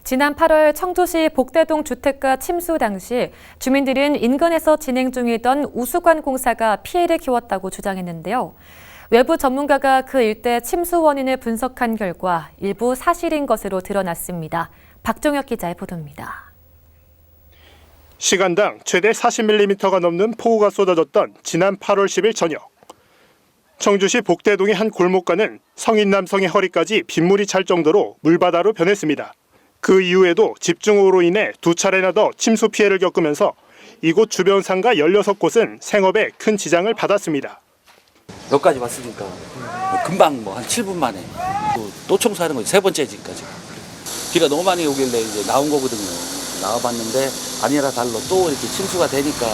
지난 8월 청주시 복대동 주택가 침수 당시 주민들은 인근에서 진행 중이던 우수관 공사가 피해를 키웠다고 주장했는데요. 외부 전문가가 그 일대 침수 원인을 분석한 결과 일부 사실인 것으로 드러났습니다. 박종혁 기자의 보도입니다. 시간당 최대 40mm가 넘는 폭우가 쏟아졌던 지난 8월 10일 저녁. 청주시 복대동의 한 골목가는 성인 남성의 허리까지 빗물이 찰 정도로 물바다로 변했습니다. 그 이후에도 집중호우로 인해 두 차례나 더 침수 피해를 겪으면서 이곳 주변 상가 16곳은 생업에 큰 지장을 받았습니다. 여기까지 왔으니까 금방 한 7분 만에 또 청소하는 거지. 세 번째지니까 지금. 비가 너무 많이 오길래 이제 나온 거거든요. 나와봤는데 아니라 달로 또 이렇게 침수가 되니까.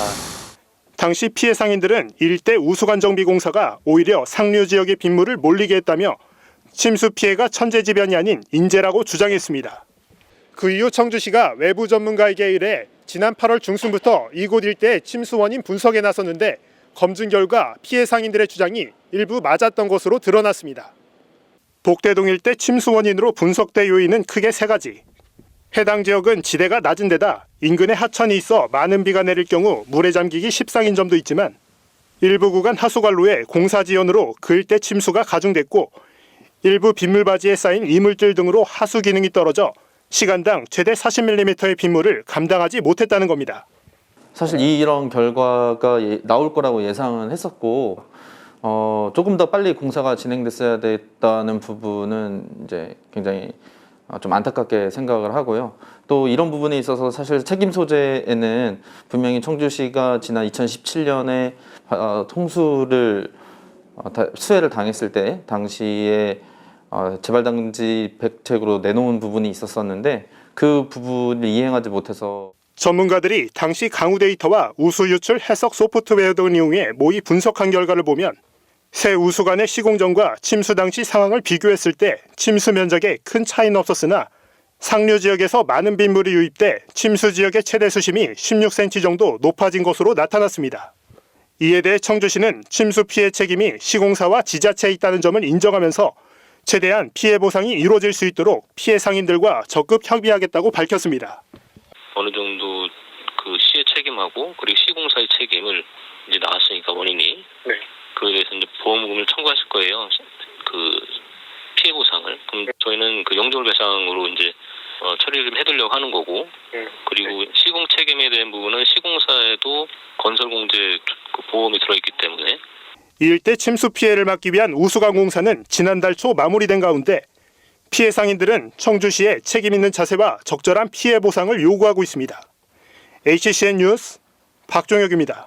당시 피해 상인들은 일대 우수관 정비 공사가 오히려 상류 지역의 빗물을 몰리게 했다며 침수 피해가 천재지변이 아닌 인재라고 주장했습니다. 그 이후 청주시가 외부 전문가에게 의뢰 지난 8월 중순부터 이곳 일대의 침수 원인 분석에 나섰는데 검증 결과 피해 상인들의 주장이 일부 맞았던 것으로 드러났습니다. 복대동 일대 침수 원인으로 분석된 요인은 크게 세 가지. 해당 지역은 지대가 낮은 데다 인근에 하천이 있어 많은 비가 내릴 경우 물에 잠기기 십상인 점도 있지만 일부 구간 하수관로에 공사 지연으로 그 일대 침수가 가중됐고 일부 빗물바지에 쌓인 이물질 등으로 하수 기능이 떨어져 시간당 최대 40mm의 빗물을 감당하지 못했다는 겁니다. 사실 이런 결과가 나올 거라고 예상은 했었고 조금 더 빨리 공사가 진행됐어야 됐다는 부분은 이제 굉장히 좀 안타깝게 생각을 하고요. 또 이런 부분에 있어서 사실 책임 소재에는 분명히 청주시가 지난 2017년에 수해를 당했을 때 당시에 재발방지 대책으로 내놓은 부분이 있었었는데 그 부분을 이행하지 못해서 전문가들이 당시 강우 데이터와 우수 유출 해석 소프트웨어 등을 이용해 모의 분석한 결과를 보면 새 우수관의 시공전과 침수 당시 상황을 비교했을 때 침수 면적에 큰 차이는 없었으나 상류 지역에서 많은 빗물이 유입돼 침수 지역의 최대 수심이 16cm 정도 높아진 것으로 나타났습니다. 이에 대해 청주시는 침수 피해 책임이 시공사와 지자체에 있다는 점을 인정하면서 최대한 피해 보상이 이루어질 수 있도록 피해 상인들과 적극 협의하겠다고 밝혔습니다. 어느 정도 그 시의 책임하고 그리고 시공사의 책임을 이제 나왔으니까 원인이 그에 대해서 이제 보험금을 청구하실 거예요. 그 피해 보상을. 그럼 저희는 그 영종을 배상으로 이제 처리를 좀 해드리려고 하는 거고 그리고 시공 책임에 대한 부분은 시공사에도 건설공제 그 보험이 들어있기 때문에. 이 일대 침수 피해를 막기 위한 우수관 공사는 지난달 초 마무리된 가운데 피해 상인들은 청주시의 책임 있는 자세와 적절한 피해 보상을 요구하고 있습니다. HCN 뉴스 박종혁입니다.